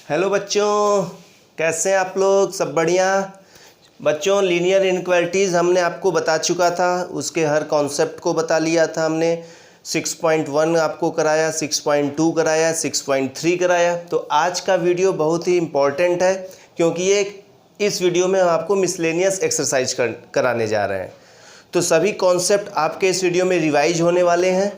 Hello बच्चों, कैसे हैं आप लोग? सब बढ़िया बच्चों। लीनियर इनइक्वालिटीज़ हमने आपको बता चुका था, उसके हर कॉन्सेप्ट को बता लिया था हमने। 6.1 आपको कराया, 6.2 कराया, 6.3 कराया। तो आज का वीडियो बहुत ही इम्पॉर्टेंट है क्योंकि इस वीडियो में हम आपको मिसलेनियस एक्सरसाइज कराने जा रहे हैं। तो सभी कॉन्सेप्ट आपके इस वीडियो में रिवाइज होने वाले हैं।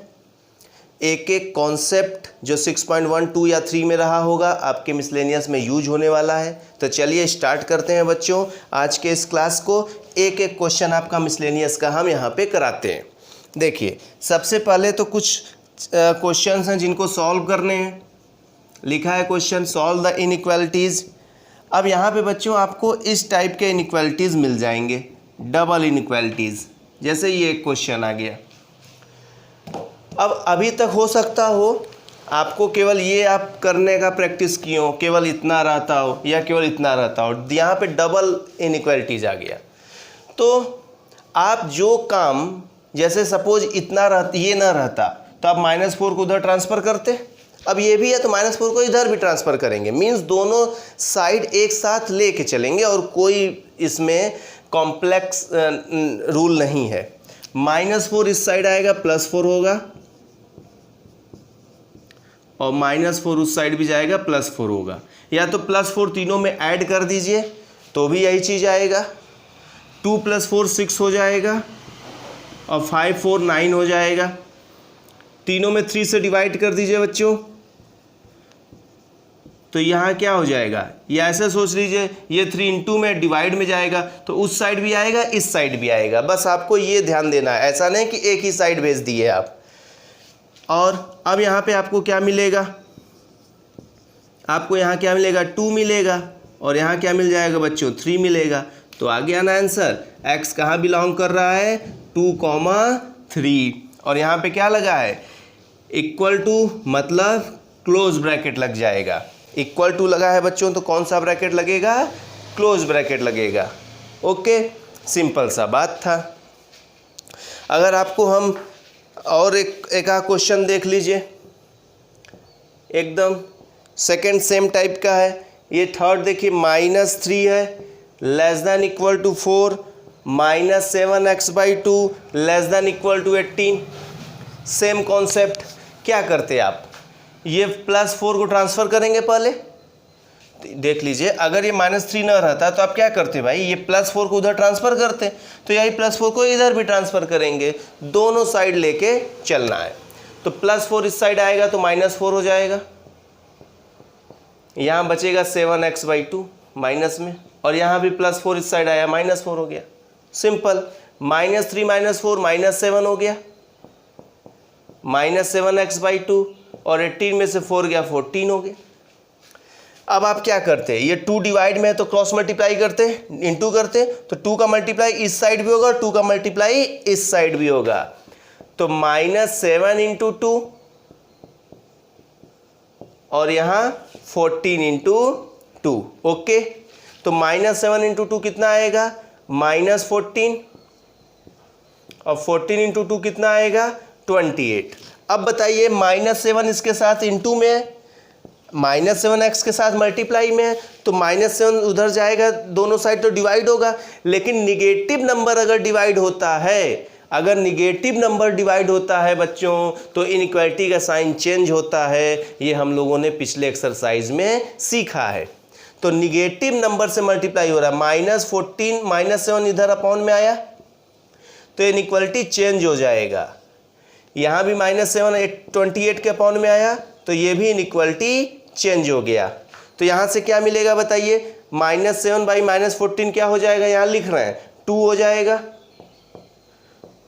एक एक कॉन्सेप्ट जो 6.1, 2 या 3 में रहा होगा आपके मिसलेनियस में यूज होने वाला है। तो चलिए स्टार्ट करते हैं बच्चों आज के इस क्लास को। एक एक क्वेश्चन आपका मिसलेनियस का हम यहाँ पे कराते हैं। देखिए, सबसे पहले तो कुछ क्वेश्चंस हैं जिनको सॉल्व करने हैं। लिखा है क्वेश्चन, सॉल्व द इनइक्वालिटीज़। अब यहाँ पे बच्चों आपको इस टाइप के इनइक्वालिटीज़ मिल जाएंगे, डबल इनइक्वालिटीज़। जैसे ये एक क्वेश्चन आ गया। अब अभी तक हो सकता हो आपको केवल ये आप करने का प्रैक्टिस किए हो, केवल इतना रहता हो या केवल इतना रहता हो। यहाँ पे डबल इनइक्वालिटीज आ गया। तो आप जो काम, जैसे सपोज इतना रहता, ये ना रहता तो आप -4 को उधर ट्रांसफ़र करते। अब ये भी है तो -4 को इधर भी ट्रांसफ़र करेंगे। मीन्स दोनों साइड एक साथ लेके चलेंगे और कोई इसमें कॉम्प्लेक्स रूल नहीं है। -4 इस साइड आएगा, +4 होगा, और -4 उस साइड भी जाएगा, +4 होगा। या तो +4 तीनों में ऐड कर दीजिए तो भी यही चीज़ आएगा। 2 + 4 6 हो जाएगा और 5 4 9 हो जाएगा। तीनों में 3 से डिवाइड कर दीजिए बच्चों, तो यहाँ क्या हो जाएगा? ये ऐसे सोच लीजिए, ये 3 इंटू में डिवाइड में जाएगा तो उस साइड भी आएगा, इस साइड भी आएगा। बस आपको ये ध्यान देना है, ऐसा नहीं कि एक ही साइड भेज दिए आप। और अब यहाँ पे आपको क्या मिलेगा? आपको यहाँ क्या मिलेगा? 2 मिलेगा। और यहाँ क्या मिल जाएगा बच्चों? 3 मिलेगा। तो आ गया ना आंसर। x कहाँ बिलोंग कर रहा है? 2, 3। और यहाँ पे क्या लगा है? इक्वल टू, मतलब क्लोज ब्रैकेट लग जाएगा। इक्वल टू लगा है बच्चों, तो कौन सा ब्रैकेट लगेगा? क्लोज ब्रैकेट लगेगा। ओके, सिंपल सा बात था। अगर आपको हम और एक क्वेश्चन देख लीजिए, एकदम सेकंड सेम टाइप का है। ये थर्ड देखिए, -3 है, < 4, -7x/2 < 18। Same concept. क्या करते आप? ये +4 को ट्रांसफ़र करेंगे पहले। देख लीजिए, अगर ये -3 ना रहता तो आप क्या करते भाई? ये +4 को उधर ट्रांसफ़र करते, तो यही +4 को इधर भी ट्रांसफ़र करेंगे। दोनों साइड लेके चलना है। तो +4 इस साइड आएगा तो -4 हो जाएगा। यहाँ बचेगा 7x/2 माइनस में, और यहाँ भी +4 इस साइड आया, -4 हो गया। सिंपल। -3 -4 -7 हो गया, -7x/2, और 18 में से 4 गया, 14 हो गया। अब आप क्या करते हैं? ये 2 डिवाइड में है तो क्रॉस मल्टीप्लाई करते, इंटू करते, तो 2 का मल्टीप्लाई इस साइड भी होगा, 2 का मल्टीप्लाई इस साइड भी होगा। तो -7 × 2, और यहाँ 14 × 2। ओके, तो -7 × 2 कितना आएगा? -14, और 14 × 2 कितना आएगा? 28। अब बताइए, -7 इसके साथ इंटू में है, -7x के साथ मल्टीप्लाई में है, तो -7 उधर जाएगा, दोनों साइड तो डिवाइड होगा। लेकिन निगेटिव नंबर अगर डिवाइड होता है, अगर निगेटिव नंबर डिवाइड होता है बच्चों, तो इनइक्वालिटी का साइन चेंज होता है। ये हम लोगों ने पिछले एक्सरसाइज में सीखा है। तो निगेटिव नंबर से मल्टीप्लाई हो रहा है, -14 -7 इधर अपॉन में आया तो इनइक्वालिटी चेंज हो जाएगा। यहाँ भी -7 28 के अपॉन में आया तो ये भी इनइक्वालिटी चेंज हो गया। तो यहाँ से क्या मिलेगा बताइए? -7 बाई -14 क्या हो जाएगा? यहाँ लिख रहे हैं 2 हो जाएगा,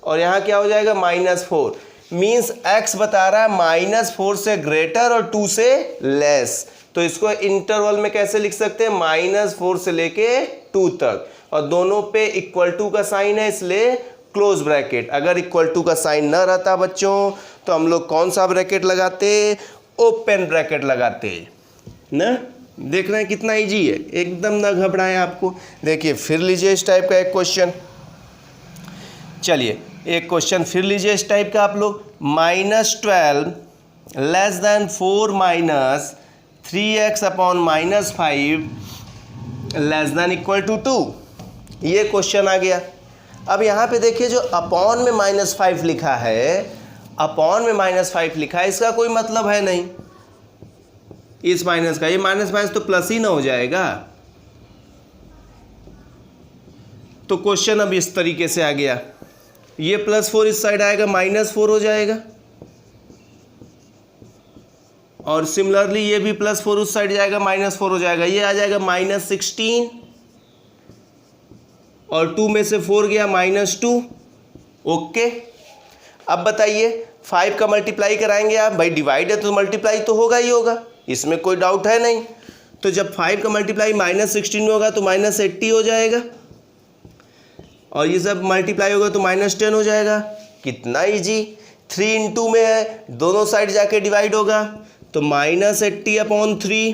और यहाँ क्या हो जाएगा? -4। मीन्स x बता रहा है -4 से ग्रेटर और 2 से लेस। तो इसको इंटरवल में कैसे लिख सकते हैं? -4 से लेके 2 तक, और दोनों पे इक्वल टू का साइन है, इसलिए क्लोज ब्रैकेट। अगर इक्वल टू का साइन न रहता बच्चों तो हम लोग कौन सा ब्रैकेट लगाते? ओपन ब्रैकेट लगाते ना। देख रहे हैं कितना इजी है, एकदम ना घबराएं आपको। देखिए फिर लीजिए इस टाइप का एक क्वेश्चन। चलिए एक क्वेश्चन फिर लीजिए इस टाइप का आप लोग। -12 < 4 3x upon -5 less than equal to 2। ये क्वेश्चन आ गया। अब यहाँ पे देखिए जो अपॉन में -5 लिखा है, अपॉन में -5 लिखा है, इसका कोई मतलब है नहीं इस माइनस का। ये माइनस माइनस तो प्लस ही ना हो जाएगा। तो क्वेश्चन अब इस तरीके से आ गया, ये +4 इस साइड आएगा, -4 हो जाएगा, और सिमिलरली ये भी +4 उस साइड जाएगा, -4 हो जाएगा। ये आ जाएगा -16, और 2 में से 4 गया -2। ओके, अब बताइए 5 का मल्टीप्लाई कराएंगे आप, भाई डिवाइड है तो मल्टीप्लाई तो होगा ही होगा, इसमें कोई डाउट है नहीं। तो जब 5 का मल्टीप्लाई -16 में होगा तो -80 हो जाएगा, और ये सब मल्टीप्लाई होगा तो -10 हो जाएगा। कितना इजी, 3 इंटू में है, दोनों साइड जाके डिवाइड होगा, तो -80 अपॉन 3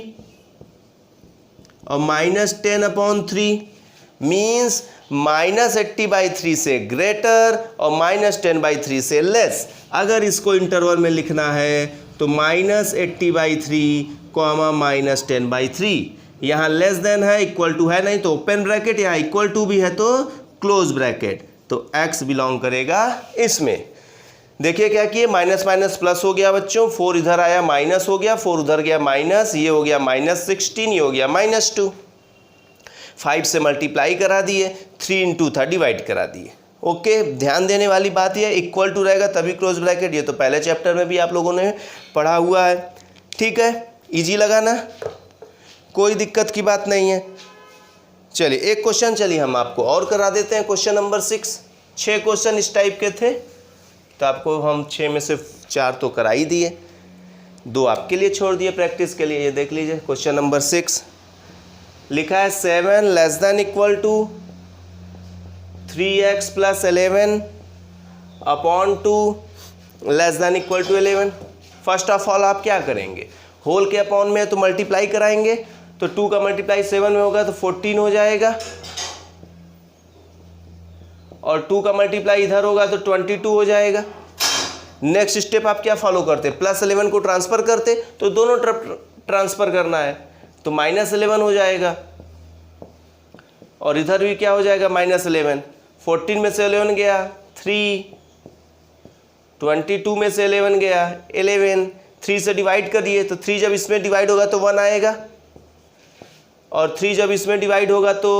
और -10/3 मीन्स -80/3 से ग्रेटर और -10/3 से लेस। अगर इसको इंटरवल में लिखना है तो -80/3 -10/3। यहाँ लेस देन है, इक्वल टू है नहीं तो ओपन ब्रैकेट, यहाँ इक्वल टू भी है तो क्लोज ब्रैकेट, तो x बिलोंग करेगा इसमें। देखिए क्या किए, माइनस माइनस प्लस हो गया बच्चों, 4 इधर आया माइनस हो गया, 4 उधर गया माइनस, ये हो गया -16, ये हो गया -2। 5 से मल्टीप्लाई करा दिए, 3 इंटू था डिवाइड करा दिए। ओके, ध्यान देने वाली बात ये, इक्वल टू रहेगा तभी क्लोज ब्रैकेट, ये तो पहले चैप्टर में भी आप लोगों ने पढ़ा हुआ है। ठीक है, इजी लगा ना, कोई दिक्कत की बात नहीं है। चलिए एक क्वेश्चन चलिए हम आपको और करा देते हैं, क्वेश्चन नंबर 6। 6 क्वेश्चन इस टाइप के थे, तो आपको हम 6 में से 4 तो करा ही दिए, 2 आपके लिए छोड़ दिए प्रैक्टिस के लिए। ये देख लीजिए क्वेश्चन नंबर 6 लिखा है 7 less than equal to 3x + 11 upon 2 less than equal to 11। First of all आप क्या करेंगे, होल के अपॉन में है तो मल्टीप्लाई कराएंगे, तो 2 का मल्टीप्लाई 7 में होगा तो 14 हो जाएगा, और 2 का मल्टीप्लाई इधर होगा तो 22 हो जाएगा। नेक्स्ट स्टेप आप क्या फॉलो करते, +11 को ट्रांसफर करते, तो दोनों तरफ ट्रांसफर करना है, तो -11 हो जाएगा, और इधर भी क्या हो जाएगा -11। 14 में से 11 गया 3, 22 में से 11 गया 11, 3 से डिवाइड कर दिए, तो 3 जब इसमें डिवाइड होगा तो 1 आएगा, और 3 जब इसमें डिवाइड होगा तो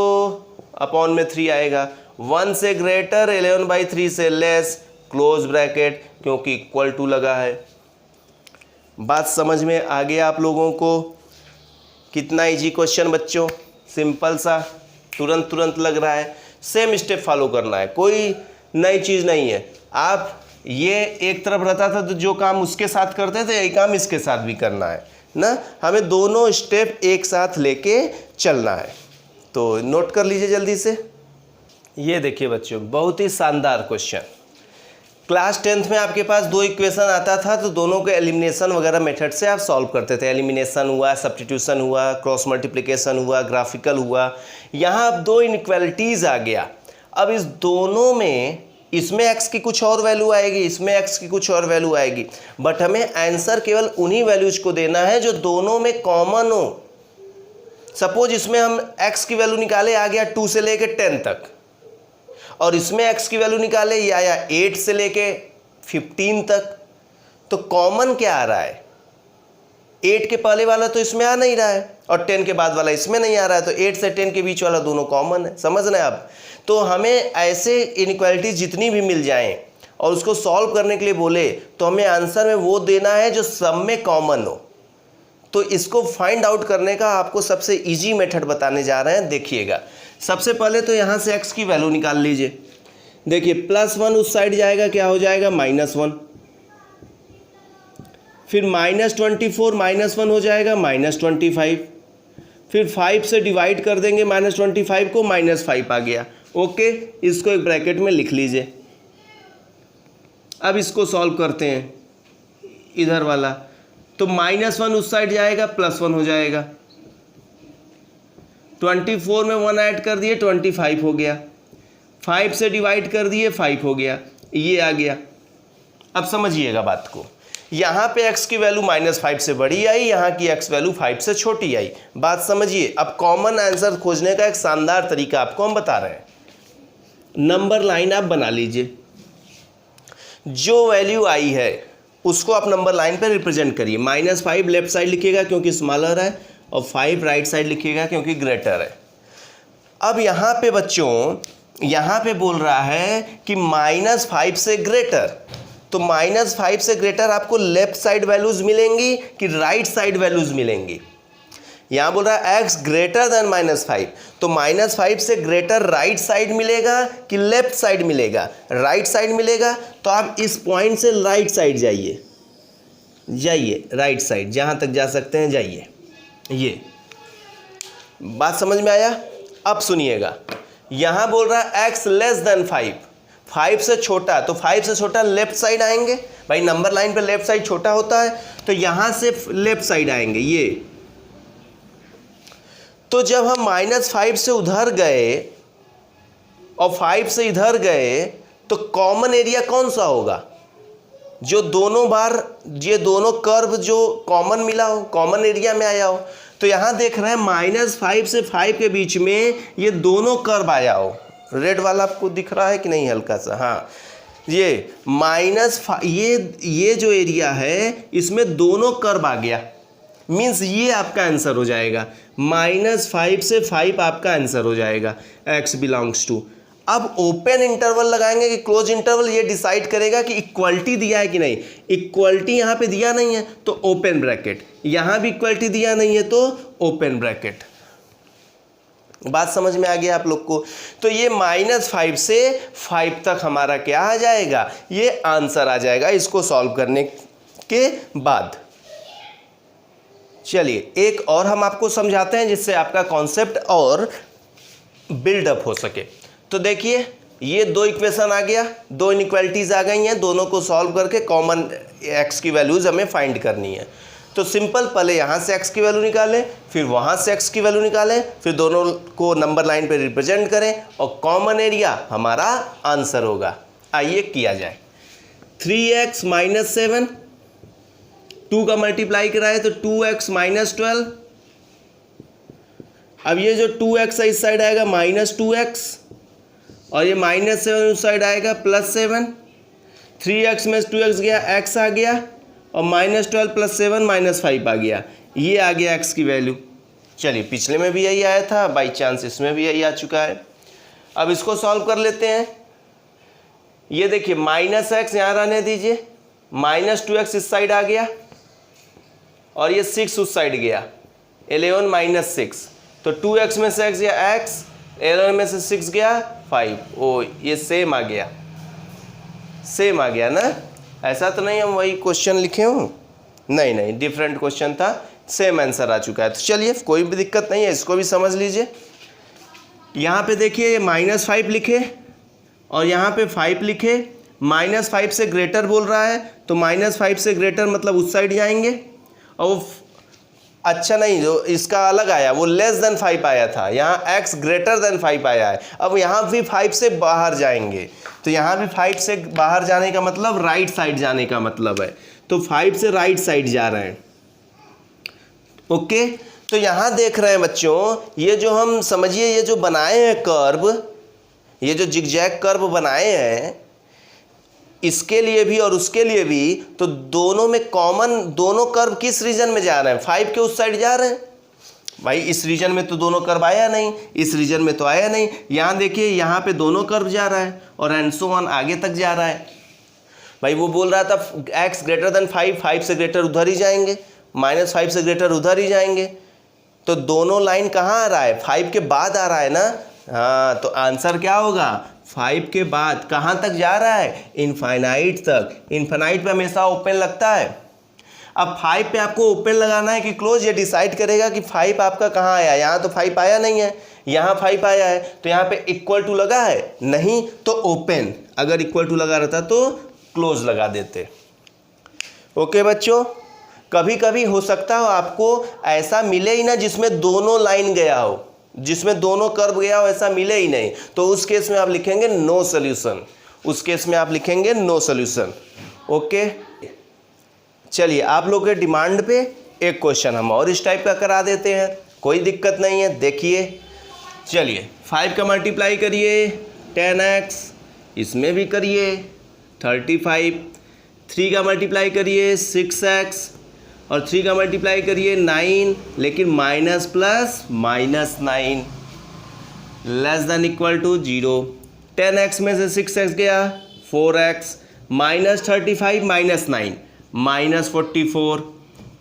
अपॉन में 3 आएगा। 1 से ग्रेटर 11/3 से लेस क्लोज ब्रैकेट, क्योंकि इक्वल टू लगा है। बात समझ में आ गया आप लोगों को? कितना इजी क्वेश्चन बच्चों, सिंपल सा, तुरंत लग रहा है। सेम स्टेप फॉलो करना है, कोई नई चीज़ नहीं है। आप ये एक तरफ रहता था तो जो काम उसके साथ करते थे, यही काम इसके साथ भी करना है ना, हमें दोनों स्टेप एक साथ लेके चलना है। तो नोट कर लीजिए जल्दी से। ये देखिए बच्चों, बहुत ही शानदार क्वेश्चन। क्लास 10th में आपके पास 2 इक्वेशन आता था, तो दोनों के एलिमिनेशन वगैरह मेथड से आप सॉल्व करते थे। एलिमिनेशन हुआ, सब्स्टिट्यूशन हुआ, क्रॉस मल्टीप्लिकेशन हुआ, ग्राफिकल हुआ। यहाँ अब 2 इनइक्वालिटीज़ आ गया। अब इस दोनों में, इसमें x की कुछ और वैल्यू आएगी, इसमें x की कुछ और वैल्यू आएगी, बट हमें आंसर केवल उन्हीं वैल्यूज को देना है जो दोनों में कॉमन हो। सपोज इसमें हम x की वैल्यू निकाले, आ गया 2 से लेके 10 तक, और इसमें x की वैल्यू निकाले ये आया 8 से लेके 15 तक, तो कॉमन क्या आ रहा है? 8 के पहले वाला तो इसमें आ नहीं रहा है, और 10 के बाद वाला इसमें नहीं आ रहा है, तो 8 से 10 के बीच वाला दोनों कॉमन है। समझ रहे हैं आप? तो हमें ऐसे इनइक्वालिटीज जितनी भी मिल जाएं और उसको सॉल्व करने के लिए बोले, तो हमें आंसर में वो देना है जो सब में कॉमन हो। तो इसको फाइंड आउट करने का आपको सबसे इजी मेथड बताने जा रहे हैं, देखिएगा। सबसे पहले तो यहाँ से x की वैल्यू निकाल लीजिए। देखिए +1 उस साइड जाएगा, क्या हो जाएगा -1, फिर -24 -1 हो जाएगा -25, फिर 5 से डिवाइड कर देंगे -25 को, -5 आ गया। ओके, इसको एक ब्रैकेट में लिख लीजिए। अब इसको सॉल्व करते हैं, इधर वाला, तो -1 उस साइड जाएगा, +1 हो जाएगा, 24 में 1 ऐड कर दिए 25 हो गया, 5 से डिवाइड कर दिए 5 हो गया, ये आ गया। अब समझिएगा बात को, यहाँ पे x की वैल्यू -5 से बड़ी आई, यहाँ की x वैल्यू 5 से छोटी आई। बात समझिए। अब कॉमन आंसर खोजने का एक शानदार तरीका आपको हम बता रहे हैं। नंबर लाइन आप बना लीजिए, जो वैल्यू आई है उसको आप नंबर लाइन पे रिप्रेजेंट करिए। -5 लेफ्ट साइड लिखिएगा क्योंकि स्मॉलर है, और 5 राइट साइड लिखिएगा क्योंकि ग्रेटर है। अब यहाँ पे बच्चों, यहाँ पे बोल रहा है कि -5 से ग्रेटर, तो -5 से ग्रेटर आपको लेफ्ट साइड वैल्यूज मिलेंगी कि राइट साइड वैल्यूज मिलेंगी। यहाँ बोल रहा है x ग्रेटर देन -5, तो -5 से ग्रेटर राइट साइड मिलेगा कि लेफ्ट साइड मिलेगा? राइट साइड मिलेगा। तो आप इस पॉइंट से राइट साइड जाइए, राइट साइड जहाँ तक जा सकते हैं जाइए। ये बात समझ में आया? अब सुनिएगा, यहाँ बोल रहा है x लेस देन 5, 5 से छोटा, तो 5 से छोटा लेफ्ट साइड आएंगे। भाई नंबर लाइन पे लेफ्ट साइड छोटा होता है, तो यहाँ से लेफ्ट साइड आएंगे ये। तो जब हम -5 से उधर गए और 5 से इधर गए, तो कॉमन एरिया कौन सा होगा? जो दोनों बार ये दोनों कर्व जो कॉमन मिला हो, कॉमन एरिया में आया हो। तो यहाँ देख रहे हैं -5 से 5 के बीच में ये दोनों कर्व आया हो। रेड वाला आपको दिख रहा है कि नहीं हल्का सा? हाँ, ये ये जो एरिया है इसमें दोनों कर्व आ गया, मीन्स ये आपका आंसर हो जाएगा। -5 से 5 आपका आंसर हो जाएगा x बिलोंग्स टू। अब ओपन इंटरवल लगाएंगे कि क्लोज इंटरवल, ये डिसाइड करेगा कि इक्वलिटी दिया है कि नहीं। इक्वलिटी यहाँ पे दिया नहीं है तो ओपन ब्रैकेट, यहाँ भी इक्वलिटी दिया नहीं है तो ओपन ब्रैकेट। बात समझ में आ गया आप लोग को? तो ये -5 से 5 तक हमारा क्या आ जाएगा? ये आंसर आ जाएगा इसको सॉल्व करने के बाद। चलिए एक और हम आपको समझाते हैं जिससे आपका कॉन्सेप्ट और बिल्डअप हो सके। तो देखिए ये दो इक्वेशन आ गया, दो इनइक्वालिटीज आ गई हैं, दोनों को सॉल्व करके कॉमन x की वैल्यूज हमें फाइंड करनी है। तो सिंपल, पहले यहाँ से x की वैल्यू निकालें, फिर वहाँ से x की वैल्यू निकालें, फिर दोनों को नंबर लाइन पे रिप्रेजेंट करें और कॉमन एरिया हमारा आंसर होगा। आइए किया जाए। 3x - 7, 2 का मल्टीप्लाई कराए तो 2x - 12। अब ये जो 2x है इस साइड आएगा -2x, और ये -7 उस साइड आएगा +7। 3x में 2x गया, x आ गया, और -12 + 7 -5 आ गया। ये आ गया x की वैल्यू। चलिए पिछले में भी यही आया था, बाई चांस इसमें भी यही आ चुका है। अब इसको सॉल्व कर लेते हैं। ये देखिए -x यहाँ रहने दीजिए, -2x इस साइड आ गया, और ये 6 उस साइड गया, 11 - 6, तो 2x में से x गया x, 11 में से 6 गया 5। ओ ये सेम आ गया, सेम आ गया ना? ऐसा तो नहीं हम वही क्वेश्चन लिखे हूँ, नहीं, डिफरेंट क्वेश्चन था, सेम आंसर आ चुका है। तो चलिए कोई भी दिक्कत नहीं है, इसको भी समझ लीजिए। यहाँ पे देखिए ये -5 लिखे और यहाँ पे 5 लिखे। -5 से ग्रेटर बोल रहा है, तो -5 से ग्रेटर मतलब उस साइड जाएंगे, और वो अच्छा नहीं, जो इसका अलग आया वो लेस देन 5 आया था, यहाँ x ग्रेटर देन 5 आया है। अब यहाँ भी 5 से बाहर जाएंगे, तो यहाँ भी 5 से बाहर जाने का मतलब राइट साइड जाने का मतलब है, तो 5 से राइट साइड जा रहे हैं। ओके, तो यहाँ देख रहे हैं बच्चों, ये जो हम समझिए ये जो बनाए हैं कर्व, ये जो जिगजैग कर्व बनाए हैं, इसके लिए भी और उसके लिए भी, तो दोनों में कॉमन, दोनों कर्व किस रीजन में जा रहे हैं? 5 के उस साइड जा रहे हैं। भाई इस रीजन में तो दोनों कर्व आया नहीं, इस रीजन में तो आया नहीं। यहाँ देखिए यहाँ पे दोनों कर्व जा रहा है और एंड सो ऑन आगे तक जा रहा है। भाई वो बोल रहा था x ग्रेटर देन 5, 5 से ग्रेटर उधर ही जाएंगे, -5 से ग्रेटर उधर ही जाएंगे, तो दोनों लाइन कहाँ आ रहा है? 5 के बाद आ रहा है ना? हाँ, तो आंसर क्या होगा? 5 के बाद कहाँ तक जा रहा है? इनफाइनाइट तक। इनफाइनाइट पे हमेशा ओपन लगता है। अब 5 पे आपको ओपन लगाना है कि क्लोज, ये डिसाइड करेगा कि 5 आपका कहाँ आया। यहाँ तो 5 आया नहीं है, यहाँ 5 आया है, तो यहाँ पे इक्वल टू लगा है नहीं, तो ओपन। अगर इक्वल टू लगा रहता तो क्लोज लगा देते। ओके बच्चों, कभी कभी हो सकता हो आपको ऐसा मिले ही ना जिसमें दोनों लाइन गया हो, जिसमें दोनों कर्व गया हो, ऐसा मिले ही नहीं, तो उस केस में आप लिखेंगे नो सोल्यूशन। उस केस में आप लिखेंगे नो सोल्यूशन। ओके, चलिए आप लोग के डिमांड पे एक क्वेश्चन हम और इस टाइप का करा देते हैं, कोई दिक्कत नहीं है। देखिए चलिए 5 का मल्टीप्लाई करिए 10x, इसमें भी करिए 35, 3 का मल्टीप्लाई करिए 6x और 3 का मल्टीप्लाई करिए 9, लेकिन minus plus -9 less than equal to 0। 10x में से 6x गया 4x, -35 -9 -44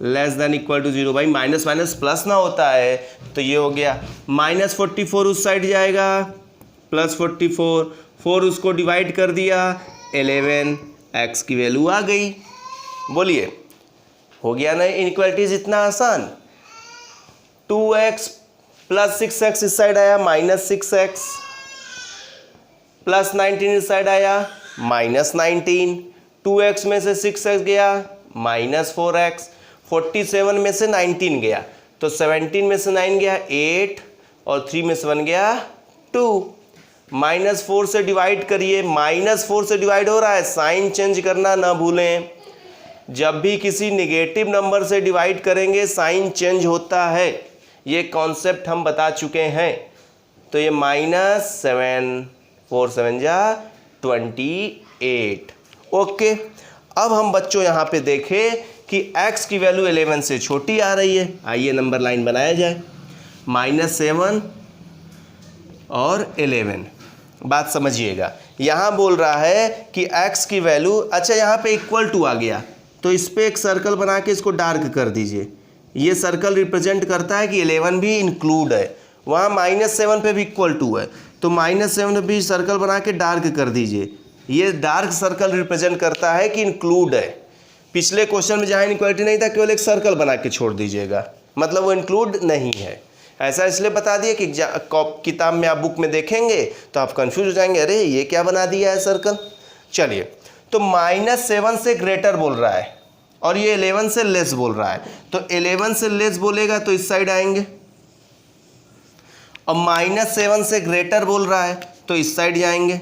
less than equal to 0। भाई माइनस माइनस प्लस ना होता है तो ये हो गया -44 उस साइड जाएगा +44, 4 उसको डिवाइड कर दिया 11, x की वैल्यू आ गई। बोलिए हो गया ना इनइक्वालिटीज इतना आसान। 2x + 6x इस साइड आया -6x, +19 इस साइड आया -19, 2x में से 6x गया -4x, 47 में से 19 गया तो 17 में से 9 गया 8 और 3 में से 1 गया 2। -4 से डिवाइड करिए, -4 से डिवाइड हो रहा है, साइन चेंज करना ना भूलें। जब भी किसी नेगेटिव नंबर से डिवाइड करेंगे साइन चेंज होता है, ये कॉन्सेप्ट हम बता चुके हैं। तो ये -7 4 7 जा 28। ओके, अब हम बच्चों यहाँ पे देखें कि x की वैल्यू 11 से छोटी आ रही है। आइए नंबर लाइन बनाया जाए, -7 और 11। बात समझिएगा, यहाँ बोल रहा है कि x की वैल्यू, अच्छा यहाँ पे इक्वल टू आ गया तो इस पर एक सर्कल बना के इसको डार्क कर दीजिए। ये सर्कल रिप्रेजेंट करता है कि 11 भी इंक्लूड है, वहाँ -7 पे भी इक्वल टू है तो -7 पे भी सर्कल बना के डार्क कर दीजिए। ये डार्क सर्कल रिप्रेजेंट करता है कि इंक्लूड है। पिछले क्वेश्चन में जहाँ इनइक्वालिटी नहीं था केवल एक सर्कल बना के छोड़ दीजिएगा, मतलब वो इंक्लूड नहीं है। ऐसा इसलिए बता दिए कि किताब में आप बुक में देखेंगे तो आप कंफ्यूज हो जाएंगे, अरे ये क्या बना दिया है सर्कल। चलिए तो -7 से ग्रेटर बोल रहा है और ये 11 से लेस बोल रहा है, तो 11 से लेस बोलेगा तो इस साइड आएंगे, और -7 से ग्रेटर बोल रहा है तो इस साइड जाएंगे।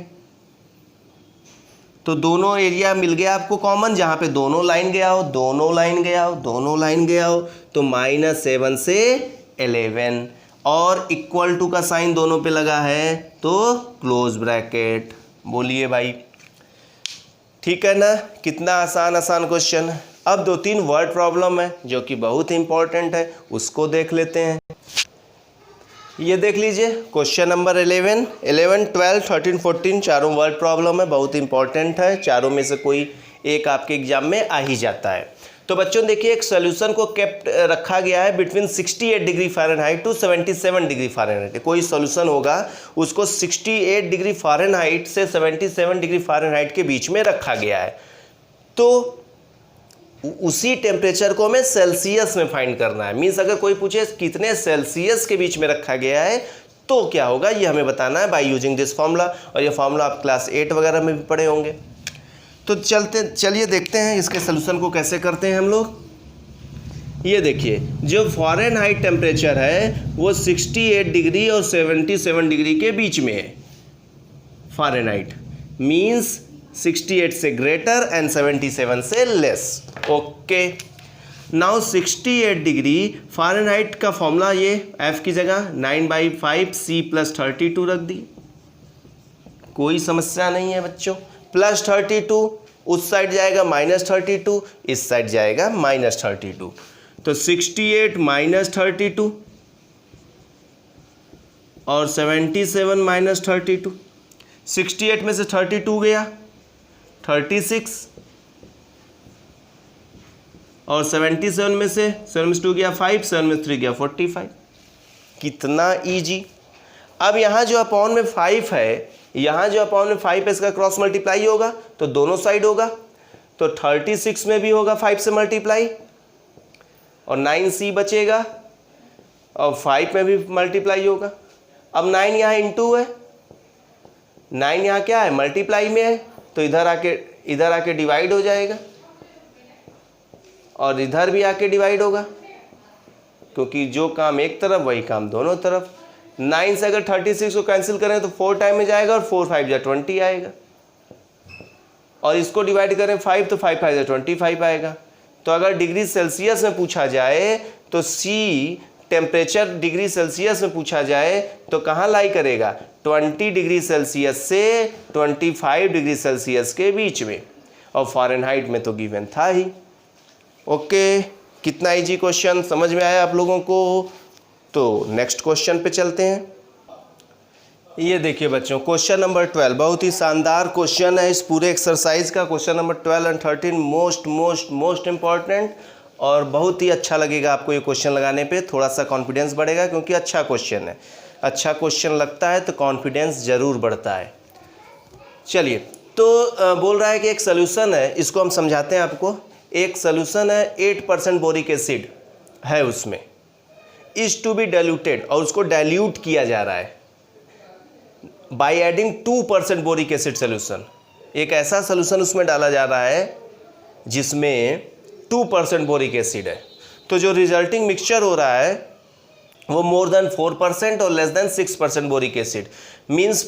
तो दोनों एरिया मिल गया आपको कॉमन, जहाँ पे दोनों लाइन गया हो, दोनों लाइन गया हो, दोनों लाइन गया हो, तो -7 से 11 और इक्वल टू का साइन दोनों पे लगा है तो क्लोज ब्रैकेट। बोलिए भाई ठीक है ना, कितना आसान आसान क्वेश्चन है। अब 2-3 वर्ड प्रॉब्लम है जो कि बहुत इंपॉर्टेंट है, उसको देख लेते हैं। ये देख लीजिए क्वेश्चन नंबर 11, 12, 13, 14 चारों वर्ड प्रॉब्लम है, बहुत इंपॉर्टेंट है। चारों में से कोई एक आपके एग्जाम में आ ही जाता है। तो बच्चों देखिए एक सोल्यूशन को केप्ट रखा गया है between 68 degree Fahrenheit to 77 degree Fahrenheit. कोई सोल्यूशन होगा उसको 68 डिग्री फ़ारेनहाइट से 77 डिग्री फ़ारेनहाइट के बीच में रखा गया है, तो उसी टेम्परेचर को हमें सेल्सियस में फाइंड करना है। मीन्स अगर कोई पूछे कितने सेल्सियस के बीच में रखा गया है तो क्या होगा, ये हमें बताना है बाय यूजिंग दिस फॉर्मूला। और ये फॉर्मूला आप क्लास 8 वगैरह में भी पढ़े होंगे। तो चलिए देखते हैं इसके सोल्यूशन को कैसे करते हैं हम लोग। ये देखिए जो फ़ारेनहाइट टेम्परेचर है वो 68 डिग्री और 77 डिग्री के बीच में है। फ़ारेनहाइट मीन्स 68 से ग्रेटर एंड 77 से less. Okay, now 68 degree Fahrenheit का फॉर्मूला ये F की जगह 9/5 C + 32 रख दी, कोई समस्या नहीं है बच्चों। +32 उस साइड जाएगा -32, इस साइड जाएगा -32, तो 68 - 32 और 77 - 32। 68 में से 32 गया 36 और 77 में से 7 में 2 गया 5, 7 में 3 गया 45। कितना इजी। अब यहाँ जो अपॉन में 5 है, यहाँ जो अपॉन में 5 है इसका क्रॉस मल्टीप्लाई होगा तो दोनों साइड होगा, तो 36 में भी होगा 5 से मल्टीप्लाई और 9C बचेगा और 5 में भी मल्टीप्लाई होगा। अब 9 यहाँ इंटू है, 9 यहाँ क्या है मल्टीप्लाई में है, तो इधर आके डिवाइड हो जाएगा और इधर भी आके डिवाइड होगा, क्योंकि जो काम एक तरफ वही काम दोनों तरफ। 9 से अगर 36 को कैंसिल करें तो 4 टाइम में जाएगा और 4 5 जा 20 आएगा, और इसको डिवाइड करें 5 तो 5 5 जा 25 आएगा। तो अगर डिग्री सेल्सियस में पूछा जाए तो सी टेम्परेचर डिग्री सेल्सियस में पूछा जाए तो कहाँ लाई करेगा, 20 डिग्री सेल्सियस से 25 डिग्री सेल्सियस के बीच में, और फ़ारेनहाइट में तो गिवन था ही। ओके, कितना इजी क्वेश्चन, समझ में आया आप लोगों को। तो नेक्स्ट क्वेश्चन पे चलते हैं। ये देखिए बच्चों, क्वेश्चन नंबर 12 बहुत ही शानदार क्वेश्चन है इस पूरे एक्सरसाइज का। Question number 12 and 13 most important, और बहुत ही अच्छा लगेगा आपको ये क्वेश्चन लगाने पे, थोड़ा सा कॉन्फिडेंस बढ़ेगा क्योंकि अच्छा क्वेश्चन है। अच्छा क्वेश्चन लगता है तो कॉन्फिडेंस ज़रूर बढ़ता है। चलिए, तो बोल रहा है कि एक सोल्यूशन है, इसको हम समझाते हैं आपको। एक सोल्यूशन है 8% बोरिक एसिड है उसमें, इज टू बी डाइल्यूटेड, और उसको डाइल्यूट किया जा रहा है by adding 2% boric acid solution. एक ऐसा सोल्यूशन उसमें डाला जा रहा है जिसमें 2% बोरिक एसिड है। तो जो रिजल्टिंग मिक्सचर हो रहा है वो मोर देन 4% और less than 6% boric acid, means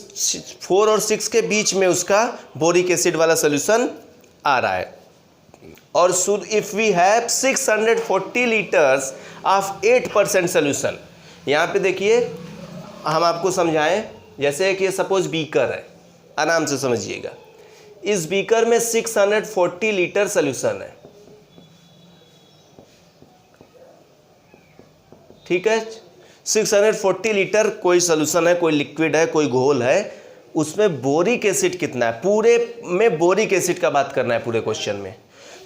4 और 6 के बीच में उसका बोरिक एसिड वाला सोल्यूशन आ रहा है। और if we have 640 litres of 8% solution, यहाँ पे देखिए हम आपको समझाएं, जैसे कि सपोज बीकर है, आराम से समझिएगा। इस बीकर में 640 लीटर सोल्यूशन है, ठीक है। 640 लीटर कोई सोल्यूशन है, कोई लिक्विड है, कोई घोल है, उसमें बोरिक एसिड कितना है, पूरे में बोरिक एसिड का बात करना है पूरे क्वेश्चन में।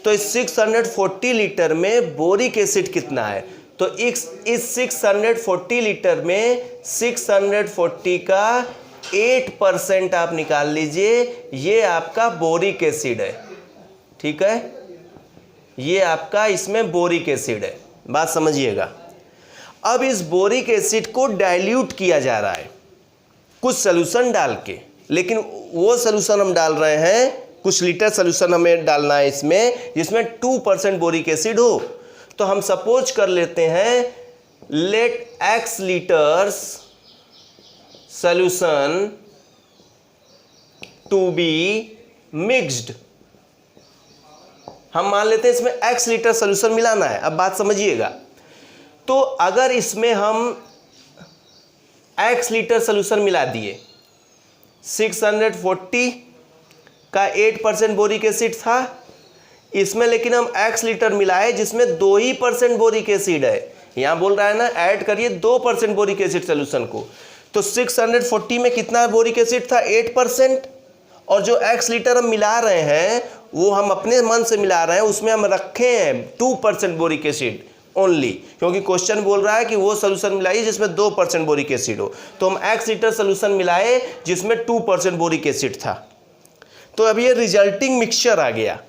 तो इस 640 लीटर में बोरिक एसिड कितना है, तो इस 640 लीटर में 640 का 8% आप निकाल लीजिए, ये आपका बोरिक एसिड है, ठीक है। ये आपका इसमें बोरिक एसिड है, बात समझिएगा। अब इस बोरिक एसिड को डाइल्यूट किया जा रहा है कुछ सॉल्यूशन डाल के, लेकिन वो सॉल्यूशन हम डाल रहे हैं, कुछ लीटर सॉल्यूशन हमें डालना है इसमें जिसमें 2% बोरिक एसिड हो। तो हम सपोज कर लेते हैं, let x litres solution to be mixed. हम मान लेते हैं इसमें x लीटर सॉल्यूशन मिलाना है। अब बात समझिएगा, तो अगर इसमें हम x लीटर सॉल्यूशन मिला दिए, 640 का 8% बोरिक एसिड था इसमें, लेकिन हम x लीटर मिलाए जिसमें 2% बोरिक एसिड है। यहां बोल रहा है ना, ऐड करिए 2% बोरिक एसिड सॉल्यूशन को। तो 640 में कितना बोरिक एसिड था, 8%, और जो x लीटर हम मिला रहे हैं वो हम अपने मन से मिला रहे हैं, उसमें हम रखे हैं 2% बोरिक एसिड ओनली, क्योंकि क्वेश्चन बोल रहा है कि वो सोल्यूशन मिलाइए जिसमें 2% बोरिक एसिड हो। तो हम x लीटर सोल्यूशन मिलाए जिसमें 2% बोरिक एसिड था। तो अब ये रिजल्टिंग मिक्सचर आ गया।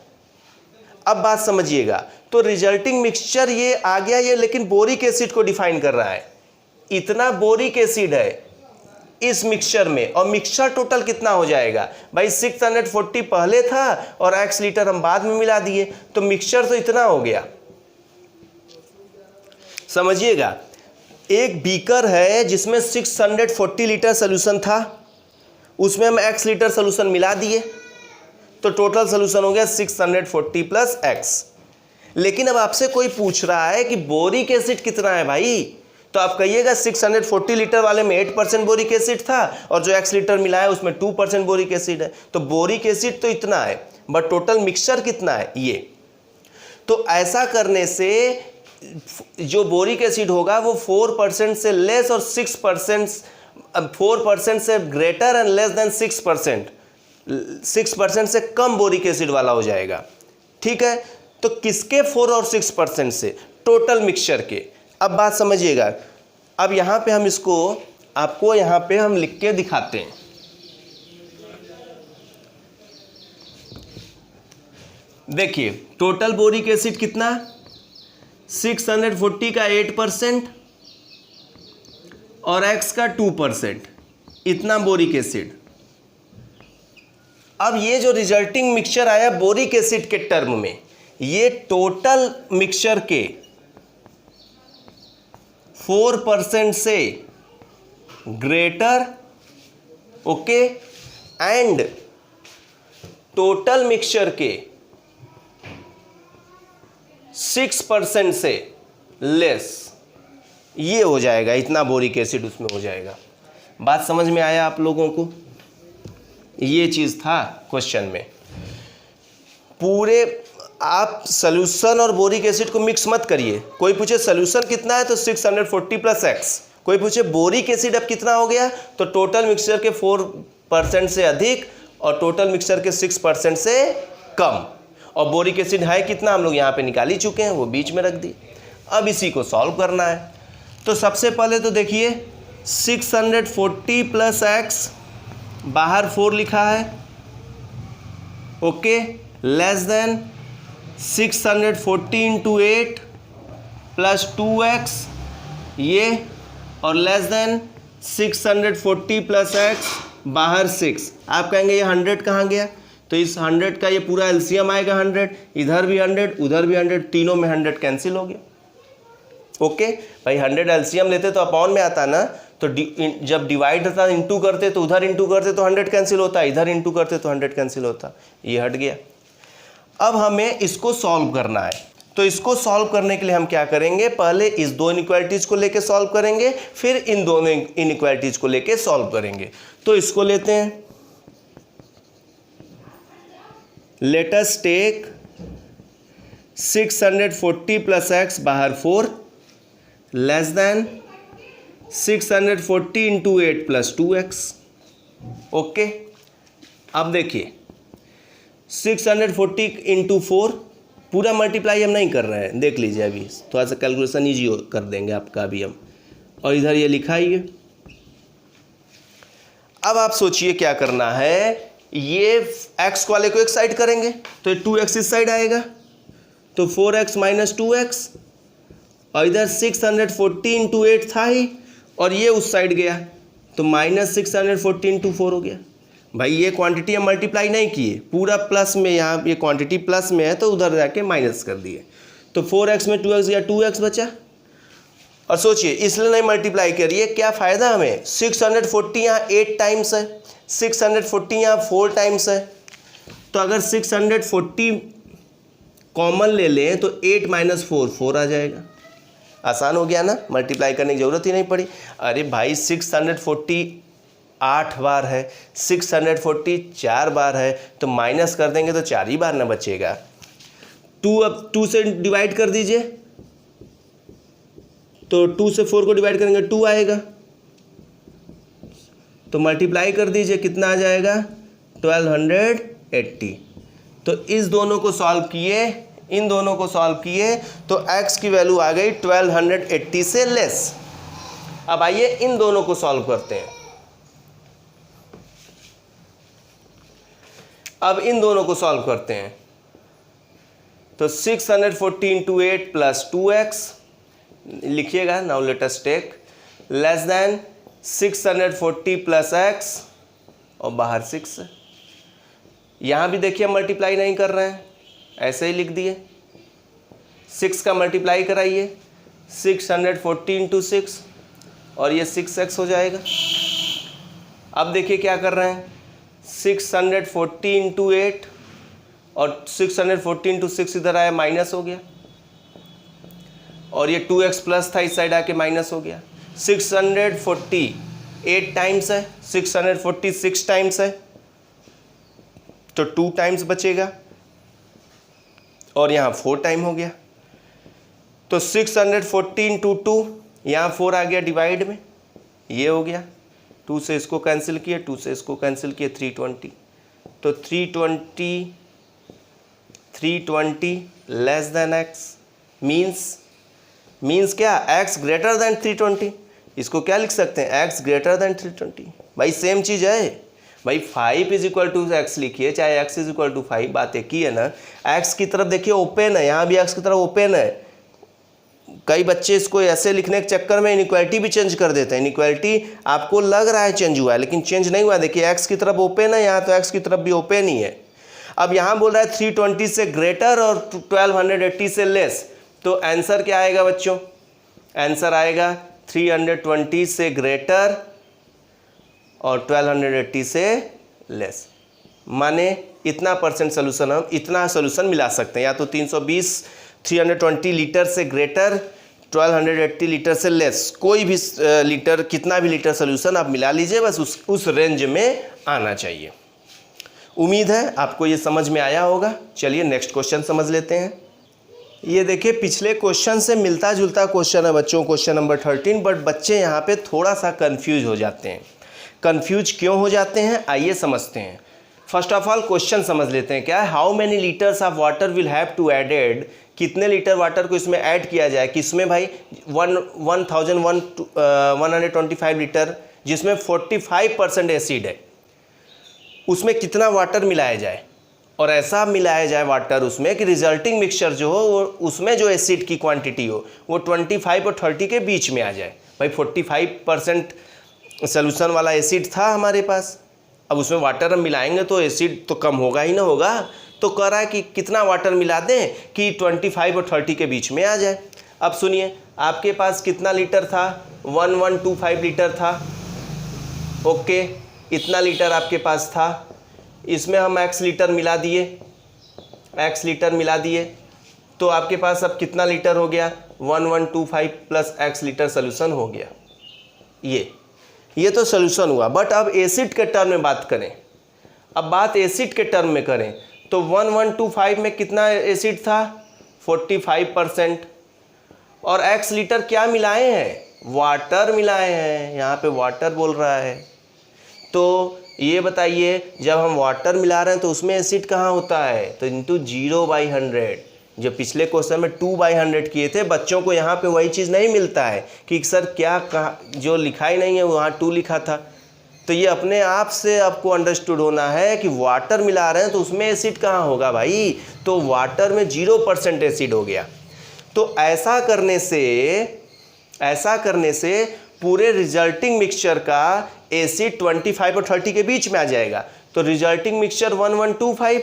अब बात समझिएगा, तो रिजल्टिंग मिक्सचर ये आ गया, ये लेकिन बोरिक एसिड को डिफाइन कर रहा है। इतना बोरिक एसिड है इस मिक्सचर में, और मिक्सचर टोटल कितना हो जाएगा भाई, 640 पहले था और x लीटर हम बाद में मिला दिए, तो मिक्सचर तो इतना हो गया। समझिएगा, एक बीकर है जिसमें 640 लीटर सोल्यूशन था, उसमें हम x लीटर सोल्यूशन मिला दिए, तो टोटल सोल्यूशन हो गया 640 प्लस x। लेकिन अब आपसे कोई पूछ रहा है कि बोरिक एसिड कितना है भाई, तो आप कहिएगा 640 लीटर वाले में 8% बोरिक एसिड था और जो x लीटर मिला है उसमें 2% बोरिक एसिड है। तो बोरिक एसिड तो इतना है, बट टोटल मिक्सचर कितना है ये। तो ऐसा करने से जो बोरिक एसिड होगा वो 4% से लेस और 4% से ग्रेटर एंड लेस देन 6% से कम बोरिक एसिड वाला हो जाएगा, ठीक है। तो किसके 4 और 6% से, टोटल मिक्सचर के। अब बात समझिएगा, अब यहां पे हम इसको आपको यहां पे हम लिख के दिखाते हैं। देखिए टोटल बोरिक एसिड कितना, 640 का 8% और x का 2%, इतना बोरिक एसिड। अब ये जो रिजल्टिंग मिक्सचर आया बोरिक एसिड के टर्म में, ये टोटल मिक्सचर के 4% से greater, okay, and total mixture के 6% से लेस, ये हो जाएगा, इतना बोरिक एसिड उसमें हो जाएगा। बात समझ में आया आप लोगों को? ये चीज़ था क्वेश्चन में। पूरे आप सॉल्यूशन और बोरिक एसिड को मिक्स मत करिए। कोई पूछे सॉल्यूशन कितना है तो 640 प्लस एक्स, कोई पूछे बोरिक एसिड अब कितना हो गया तो टोटल मिक्सचर के 4% से अधिक और टोटल मिक्सचर के 6% से कम। और बोरिक एसिड है कितना हम लोग यहाँ पे निकाल ही चुके हैं, वो बीच में रख दिए। अब इसी को सॉल्व करना है। तो सबसे पहले तो देखिए 640 प्लस एक्स, बाहर 4 लिखा है, okay, less than 640 into 8 plus 2x ये, और लेस देन 640 प्लस एक्स, बाहर 6। आप कहेंगे ये 100 कहाँ गया? तो इस 100 का ये पूरा एलसीएम आएगा 100, इधर भी 100 उधर भी 100, तीनों में 100 कैंसिल हो गया। ओके भाई, 100 एलसीएम लेते तो अपॉन में आता ना, तो जब डिवाइड होता इंटू करते तो उधर इंटू करते तो 100 कैंसिल होता, इधर इंटू करते तो 100 कैंसिल होता, ये हट गया। अब हमें इसको सॉल्व करना है। तो इसको सॉल्व करने के लिए हम क्या करेंगे, पहले इस दो इनइक्वालिटीज को लेके सॉल्व करेंगे, फिर इन दोनों इनइक्वालिटीज को लेके सॉल्व करेंगे। तो इसको लेते हैं, let us take 640 plus X, बाहर 4, less than 640 into 8 plus 2x। Okay, अब देखिए 640 इंटू 4, पूरा मल्टीप्लाई हम नहीं कर रहे हैं, देख लीजिए, अभी थोड़ा सा कैलकुलेशन ईजी कर देंगे आपका अभी हम। और इधर ये लिखा ही है। अब आप सोचिए क्या करना है, ये x वाले को एक साइड करेंगे तो 2x इस साइड आएगा, तो 4x माइनस 2x, और इधर 640 इंटू 8 था ही, और ये उस साइड गया तो माइनस 640 इंटू 4 हो गया। भाई ये क्वांटिटी हम मल्टीप्लाई नहीं किए, पूरा प्लस में, यहाँ ये क्वांटिटी प्लस में है तो उधर जाके माइनस कर दिए, तो 4x में 2x गया, 2x बचा। और सोचिए इसलिए नहीं मल्टीप्लाई करिए, क्या फ़ायदा हमें, 640 यहाँ 8 टाइम्स है, 640 यहाँ 4 टाइम्स है, तो अगर 640 कॉमन ले लें तो 8 माइनस 4 4 आ जाएगा। आसान हो गया ना, मल्टीप्लाई करने की ज़रूरत ही नहीं पड़ी। अरे भाई 640 8 बार है, 640 4 बार है, तो माइनस कर देंगे तो 4 ही बार ना बचेगा। 2 अब 2 से डिवाइड कर दीजिए, तो 2 से 4 को डिवाइड करेंगे 2 आएगा, तो मल्टीप्लाई कर दीजिए, कितना आ जाएगा 1280। तो इस दोनों को सॉल्व किए, इन दोनों को सॉल्व किए तो x की वैल्यू आ गई 1280 से लेस। अब आइए इन दोनों को सॉल्व करते हैं। अब इन दोनों को सॉल्व करते हैं, तो 640 इंटू 8 प्लस 2x लिखिएगा। Now let us take less than 640 plus x, और बाहर 6। यहाँ भी देखिए मल्टीप्लाई नहीं कर रहे हैं, ऐसे ही लिख दिए। 6 का मल्टीप्लाई कराइए, 640 इंटू 6, और ये 6x हो जाएगा। अब देखिए क्या कर रहे हैं, 640 इंटू 8, और 640 इंटू 6 इधर आया, माइनस हो गया, और ये 2x प्लस था, इस साइड आके माइनस हो गया। 640 8 टाइम्स है, 640 6 टाइम्स है, तो 2 टाइम्स बचेगा, और यहाँ 4 टाइम हो गया। तो 640 इंटू 2, यहाँ 4 आ गया डिवाइड में, ये हो गया, 2 से इसको कैंसिल किए, 2 से इसको कैंसिल किए, 320। तो 320 लेस देन x, मीन्स क्या, x ग्रेटर देन 320। इसको क्या लिख सकते हैं, x ग्रेटर देन 320। भाई सेम चीज़ है भाई, 5 इज इक्वल टू एक्स लिखिए, चाहे x इज इक्वल टू 5, बात एक ही है ना। x की तरफ देखिए ओपन है, यहाँ भी x की तरफ ओपन है। कई बच्चे इसको ऐसे लिखने के चक्कर में इनइक्वालिटी भी चेंज कर देते हैं। इनइक्वालिटी आपको लग रहा है चेंज हुआ है, लेकिन चेंज नहीं हुआ। देखिए x की तरफ ओपन है, यहाँ तो x की तरफ भी ओपन ही है। अब यहाँ बोल रहा है 320 से ग्रेटर और 1280 से लेस, तो आंसर क्या आएगा बच्चों, आंसर आएगा 320 से ग्रेटर और 1280 से लेस। माने इतना परसेंट सोल्यूशन, हम इतना सोल्यूशन मिला सकते हैं, या तो 320 320 लीटर से ग्रेटर, 1280 लीटर से लेस, कोई भी लीटर, कितना भी लीटर सोल्यूशन आप मिला लीजिए, बस उस रेंज में आना चाहिए। उम्मीद है आपको ये समझ में आया होगा। चलिए नेक्स्ट क्वेश्चन समझ लेते हैं। ये देखिए पिछले क्वेश्चन से मिलता जुलता क्वेश्चन है बच्चों, क्वेश्चन नंबर 13, बट बच्चे यहाँ पे थोड़ा सा कंफ्यूज हो जाते हैं। कंफ्यूज क्यों हो जाते हैं आइए समझते हैं। फर्स्ट ऑफ ऑल क्वेश्चन समझ लेते हैं क्या है। How many litres of water will have to added, कितने लीटर वाटर को इसमें ऐड किया जाए, किसमें भाई 1125 लीटर, जिसमें 45% एसिड है, उसमें कितना वाटर मिलाया जाए, और ऐसा मिलाया जाए वाटर उसमें कि रिजल्टिंग मिक्सचर जो हो वो उसमें जो एसिड की क्वांटिटी हो वो 25 और 30 के बीच में आ जाए। भाई 45% सोल्यूशन वाला एसिड था हमारे पास, अब उसमें वाटर हम मिलाएंगे तो एसिड तो कम होगा ही ना होगा, तो कह रहा है कि कितना वाटर मिला दें कि 25 और 30 के बीच में आ जाए। अब सुनिए आपके पास कितना लीटर था, 1125 लीटर था, ओके, इतना लीटर आपके पास था, इसमें हम x लीटर मिला दिए, x लीटर मिला दिए, तो आपके पास अब कितना लीटर हो गया, 1125 प्लस x लीटर सोल्यूशन हो गया। ये तो सोल्यूशन हुआ। बट अब एसिड के टर्म में बात करें, अब बात एसिड के टर्म में करें तो 1125 में कितना एसिड था, 45%, और x लीटर क्या मिलाए हैं, वाटर मिलाए हैं, यहाँ पे वाटर बोल रहा है। तो ये बताइए जब हम वाटर मिला रहे हैं तो उसमें एसिड कहाँ होता है, तो इंटू 0/100, जो पिछले क्वेश्चन में 2/100 किए थे। बच्चों को यहाँ पे वही चीज़ नहीं मिलता है कि सर क्या कहा, जो लिखा ही नहीं है वहाँ 2 लिखा था। तो ये अपने आप से आपको अंडरस्टूड होना है कि वाटर मिला रहे हैं तो उसमें एसिड कहाँ होगा भाई, तो वाटर में 0% एसिड हो गया। तो ऐसा करने से पूरे रिजल्टिंग मिक्सचर का एसिड 25 और 30 के बीच में आ जाएगा। तो रिजल्टिंग मिक्सचर 1125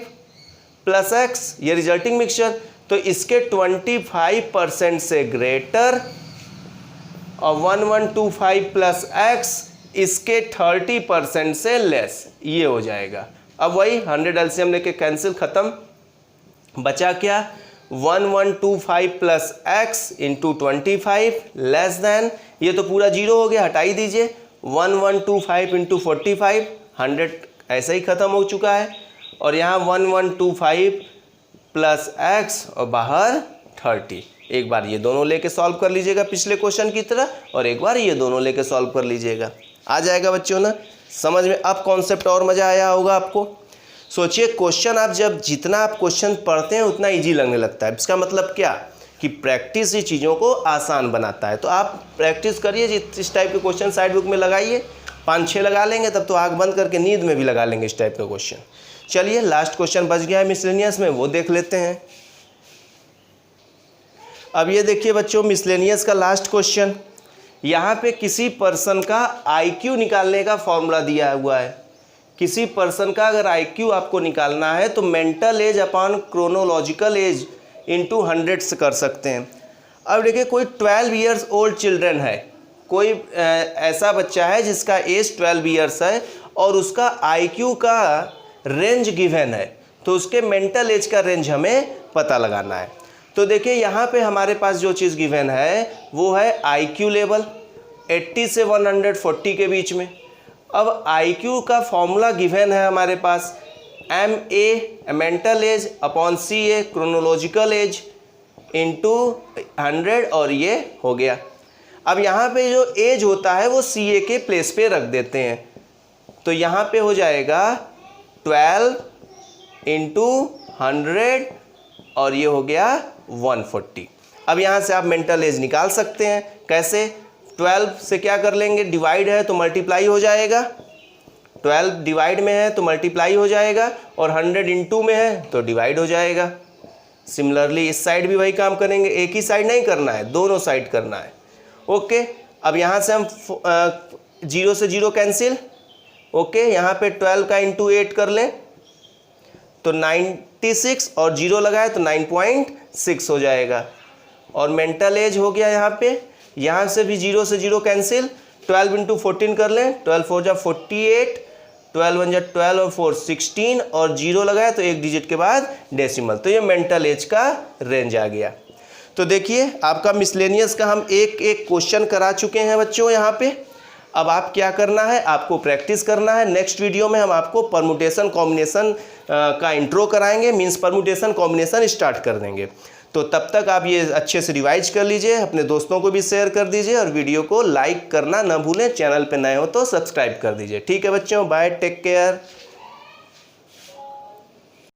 प्लस एक्स, ये रिजल्टिंग मिक्सचर, तो इसके 25% से ग्रेटर और 1125 प्लस एक्स इसके 30% से लेस, ये हो जाएगा। अब वही 100 एलसीएम लेके कैंसिल, खत्म, बचा क्या, 1125 plus x into 25 less than, ये तो पूरा 0 हो गया, हटाई दीजिए, 1125 इंटू 45, 100 ऐसे ही ख़त्म हो चुका है, और यहाँ 1125 प्लस एक्स और बाहर 30। एक बार ये दोनों लेके सॉल्व कर लीजिएगा पिछले क्वेश्चन की तरह, और एक बार ये दोनों लेके सॉल्व कर लीजिएगा, आ जाएगा बच्चों ना समझ में। अब कॉन्सेप्ट और मज़ा आया होगा आपको। सोचिए क्वेश्चन आप जितना आप क्वेश्चन पढ़ते हैं उतना इजी लगने लगता है। इसका मतलब क्या कि प्रैक्टिस ही चीज़ों को आसान बनाता है। तो आप प्रैक्टिस करिए, इस टाइप के क्वेश्चन साइड बुक में लगाइए, 5-6 लगा लेंगे तब तो आँख बंद करके नींद में भी लगा लेंगे इस टाइप का क्वेश्चन। चलिए लास्ट क्वेश्चन बच गया है मिसलेनियस में, वो देख लेते हैं। अब ये देखिए बच्चों मिसलेनियस का लास्ट क्वेश्चन, यहाँ पे किसी पर्सन का IQ निकालने का फॉर्मूला दिया हुआ है। किसी पर्सन का अगर IQ आपको निकालना है तो mental as upon chronological age into 100 से कर सकते हैं। अब देखिए कोई 12 ईयर्स ओल्ड चिल्ड्रन है, कोई ऐसा बच्चा है जिसका एज 12 ईयर्स है और उसका IQ का रेंज गिवन है, तो उसके मेंटल एज का रेंज हमें पता लगाना है। तो देखिए यहाँ पे हमारे पास जो चीज़ गिवन है वो है IQ लेवल 80 से 140 के बीच में। अब IQ का फॉर्मूला गिवन है हमारे पास MA mental as upon CA chronological age into 100, और ये हो गया। अब यहाँ पे जो एज होता है वो CA के प्लेस पे रख देते हैं, तो यहाँ पे हो जाएगा 12 इंटू 100 और ये हो गया 140। अब यहाँ से आप मेंटल एज निकाल सकते हैं, कैसे, 12 से क्या कर लेंगे, डिवाइड है तो मल्टीप्लाई हो जाएगा, 12 डिवाइड में है तो मल्टीप्लाई हो जाएगा, और 100 इंटू में है तो डिवाइड हो जाएगा। सिमिलरली इस साइड भी वही काम करेंगे, एक ही साइड नहीं करना है, दोनों साइड करना है। ओके, अब यहाँ से हम 0 से 0 कैंसिल, ओके, यहाँ पे 12 का इंटू 8 कर लें तो 96, और 0 लगाए तो 9.6 हो जाएगा, और मेंटल एज हो गया यहाँ पे। यहाँ से भी 0 से 0 कैंसिल, 12 इंटू 14 कर लें, 12 4 जा 48, 12 1 जा 12 और 4 16, और 0 लगाए तो एक डिजिट के बाद डेसिमल, तो ये मेंटल एज का रेंज आ गया। तो देखिए आपका मिसलेनियस का हम एक एक क्वेश्चन करा चुके हैं बच्चों यहाँ पे। अब आप क्या करना है, आपको प्रैक्टिस करना है। नेक्स्ट वीडियो में हम आपको परमुटेशन कॉम्बिनेशन का इंट्रो कराएंगे, मींस परमुटेशन कॉम्बिनेशन स्टार्ट कर देंगे। तो तब तक आप ये अच्छे से रिवाइज कर लीजिए, अपने दोस्तों को भी शेयर कर दीजिए और वीडियो को लाइक करना ना भूलें। चैनल पे नए हो तो सब्सक्राइब कर दीजिए। ठीक है बच्चों, बाय, टेक केयर।